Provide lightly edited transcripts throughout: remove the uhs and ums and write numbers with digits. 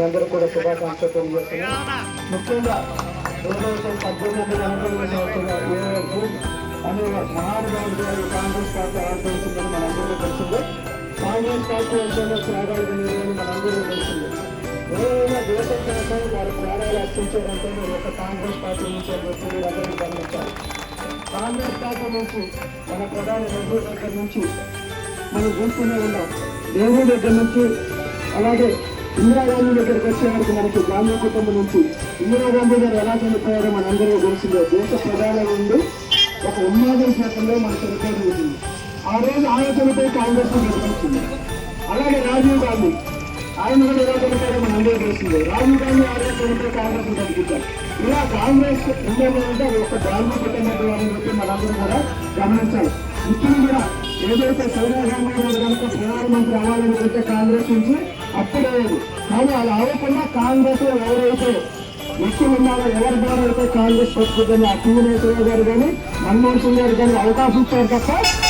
అందరూ కూడా శుభాకాంక్షలు తెలియజేస్తున్నాం. ముఖ్యంగా ఏదైతే 18 అనే మహానుభావుడు గారు కాంగ్రెస్ పార్టీ ఆహ్వానించిందని మనందరూ తెలిసిందే. కాంగ్రెస్ పార్టీ విషయంలో త్యాగాలు జరిగేదని మనందరూ తెలిసిందే. ఏదైనా దేశం కోసం వారి త్యాగాలు అర్పించారంటే ఒక కాంగ్రెస్ పార్టీ నుంచి వచ్చి అందరూ గమనించాలి. కాంగ్రెస్ పార్టీ నుంచి మన ప్రధాని నెహ్రూ దగ్గర నుంచి మనం చూస్తూనే ఉన్నాం. నెహ్రూ దగ్గర నుంచి అలాగే ఇందిరాగాంధీ దగ్గరికి వచ్చే వరకు మనకి గాంధీ కుటుంబం నుంచి ఇందిరాగాంధీ గారు ఎలా చనిపోయారో మనందరూ తెలిసిందే. దేశ ప్రధాని ఉండి ఒక ఉన్మాదం శాతంలో మన చనిపోవడం జరిగింది. ఆ రోజు ఆయన చనిపోయి కాంగ్రెస్ నిర్వహించింది. అలాగే రాజీవ్ గాంధీ ఆయన కూడా ఎలా చనిపోయారో మనందరూ తెలిసిందే. రాజీవ్ గాంధీ ఆ రోజు చనిపోయి కాంగ్రెస్ కనిపించారు. ఇలా కాంగ్రెస్ ఉండేదంటే అది ఒక గాంధీ కుటుంబం అని చెప్పి మనందరూ కూడా గమనించాలి. ఇప్పుడు కూడా ఏదైతే సోనియా గాంధీ గారు కనుక ప్రధానమంత్రి అవ్వాలనుకుంటే కాంగ్రెస్ నుంచి అప్పుడేది. కానీ అలా అవ్వకుండా కాంగ్రెస్ ఎవరైతే వ్యక్తులు ఉన్నారో ఎవరి ద్వారా అయితే కాంగ్రెస్ పట్టుకుంటుంది ఆ టీనేశ్వర గారు కానీ మన్మోహన్ సింగ్ గారు కానీ అవకాశం ఇచ్చారు తప్ప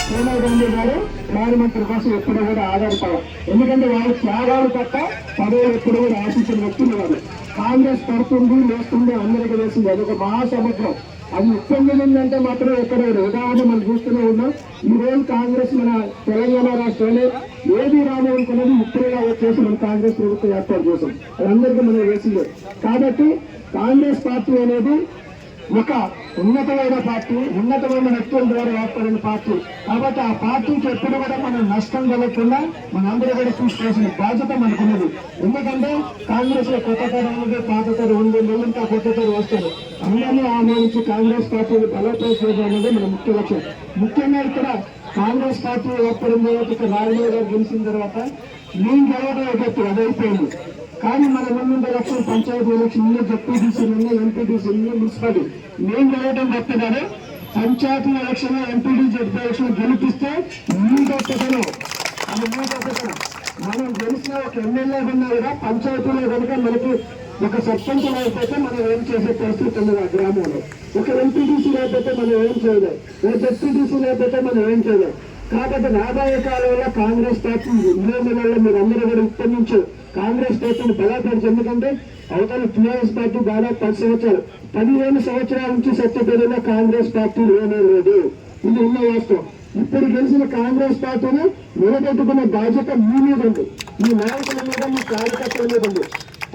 సోనియా గాంధీ గారు ప్రధానమంత్రి కోసం ఎప్పుడు కూడా ఆధారపడరు. ఎందుకంటే వారి త్యాగాలు తప్ప పదవులు ఎప్పుడు కూడా ఆశించిన వ్యక్తులు కాదు. కాంగ్రెస్ పడుతుంది లేస్తుంది అందరికీ వేసింది. అదొక మహాసముద్రం. అది ఉప్పొంగిందంటే మాత్రం ఎక్కడ ఉదాహరణ మనం చూస్తూనే ఉన్నాం. ఈ రోజు కాంగ్రెస్ మన తెలంగాణ రాష్ట్రంలో ఏది రామనుకున్నది ఇప్పుడుగా వచ్చేసి మన కాంగ్రెస్ ప్రభుత్వం ఏర్పాటు చేశాం. అది అందరికీ మనం వేసిందే. కాబట్టి కాంగ్రెస్ పార్టీ అనేది ఒక ఉన్నతమైన పార్టీ, ఉన్నతమైన వ్యక్తుల ద్వారా ఏర్పడిన పార్టీ. కాబట్టి ఆ పార్టీకి ఎప్పుడు కూడా మనం నష్టం కలగకుండా మనందరూ కూడా చూసుకోవాల్సిన బాధ్యత మనకున్నది. ఎందుకంటే కాంగ్రెస్ లో కొత్త తరం ఉంది, పాత తరం ఉంది, ఇంకా కొత్త తరం వస్తారు. అందరినీ ఆహ్వానించి కాంగ్రెస్ పార్టీని బలోపేతం చేయడం అనేది మన ముఖ్య లక్ష్యం. ముఖ్యంగా ఇక్కడ కాంగ్రెస్ పార్టీ ఏర్పడిన తర్వాత ఇక్కడ రాజమౌళి గారు గెలిచిన తర్వాత నేను గెలవడం ఒకటి అదైపోయింది. కానీ మన ముందు ఎలక్షన్ పంచాయతీ ఎలక్షన్ జెడ్పీటీసీలు ఎంపీటీసీలు మున్సిపాలిటీ నేను గెలవడం తప్పగానే panchayat election MPT ZP election గెలిపిస్తే మీ గొప్పతనం అది మీ గొప్పతనం. మనం గెలిచిన ఒక ఎమ్మెల్యే ఉన్నా కూడా పంచాయతీలో కనుక మనకి ఒక సర్పంచ్ లేకపోతే మనం ఏం చేసే పరిస్థితి ఉన్నది ఆ గ్రామంలో. ఒక ఎంపీటీసీ లేకపోతే మనం ఏం చేయలేం, ఒక జెడ్పీటీసీ లేకపోతే మనం ఏం చేయలేం. కాబట్టి రాబోయే కాలంలో కాంగ్రెస్ పార్టీ నెలలో మీరు అందరూ కూడా ఇప్పటి నుంచి కాంగ్రెస్ పార్టీని బలపరిచి, ఎందుకంటే అవతల టీఆర్ఎస్ పార్టీ దాదాపు 10 సంవత్సరాలు 15 సంవత్సరాల నుంచి సత్యపేటలో కాంగ్రెస్ పార్టీ లేనే లేదు. ఇది ఉన్న వాస్తవం. ఇప్పుడు గెలిచిన కాంగ్రెస్ పార్టీని నిలబెట్టుకున్న బాధ్యత మీ మీద ఉంది, మీ నాయకుల మీద, మీ కార్యకర్తల మీద ఉంది.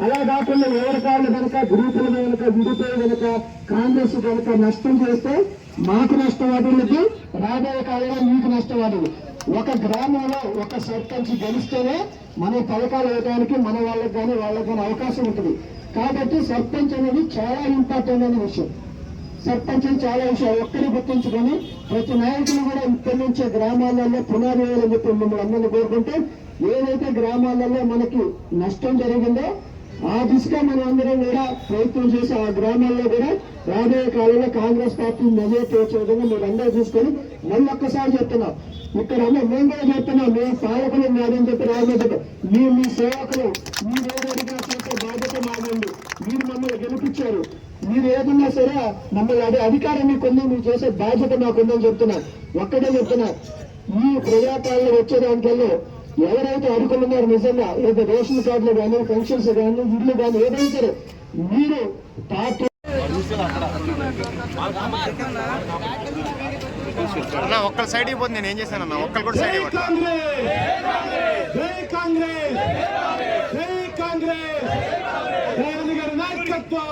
అలా కాకుండా ఎవరి కాళ్ళు కనుక గ్రూపుల కనుక విడిపోయి కనుక కాంగ్రెస్ కనుక నష్టం చేస్తే మాకు నష్టవాదులకి, రాబోయే కాలంలో మీకు నష్టవాదులు. ఒక గ్రామంలో ఒక సర్పంచ్ గెలిస్తేనే మన పథకాలు వేయడానికి మన వాళ్ళకి కానీ వాళ్ళకి కానీ అవకాశం ఉంటుంది. కాబట్టి సర్పంచ్ అనేది చాలా ఇంపార్టెంట్ అనే విషయం. సర్పంచ్ చాలా విషయం ఒక్కరి గుర్తించుకొని ప్రతి నాయకులు కూడా ఇక్కడి నుంచే గ్రామాలలో పునాది వేయాలని చెప్పి మిమ్మల్ని అందరినీ కోరుకుంటే, ఏదైతే గ్రామాలలో మనకి నష్టం జరిగిందో ఆ దిశగా మనం అందరం కూడా ప్రయత్నం చేసి ఆ గ్రామాల్లో కూడా రాబోయే కాలంలో కాంగ్రెస్ పార్టీ మెజారిటీ వచ్చే విధంగా మీరు అందరూ చూసుకొని మళ్ళీ ఒక్కసారి చెప్తున్నాం. ఇక్కడ మేము కూడా చెప్తున్నాం, మేము పాలకులు కాదని చెప్పి రాబోయే మీ సేవకులు మీరు ఏదైనా చేసే బాధ్యత మాదండి. మీరు మమ్మల్ని గెలిపించారు, మీరు ఏదన్నా సరే మమ్మల్ని అధికారం మీకుంది, మీరు చేసే బాధ్యత మాకుందని చెప్తున్నారు. ఒక్కటే చెప్తున్నా, ఈ ప్రజాపాలన వచ్చేదానికల్లో ఎవరైతే అడుగులున్నారో నిజంగా ఏదో రేషన్ కార్డులు కానీ పెన్షన్స్ కానీ ఇల్లు కానీ ఏదైనా సరే మీరు పార్టీ ఒక్కరు సైడ్ అయిపోతుంది. నేను ఏం చేశాను అన్న, ఒక్కరు కూడా సైడ్ అయిపోతుంది. కాంగ్రెస్ నాయకత్వం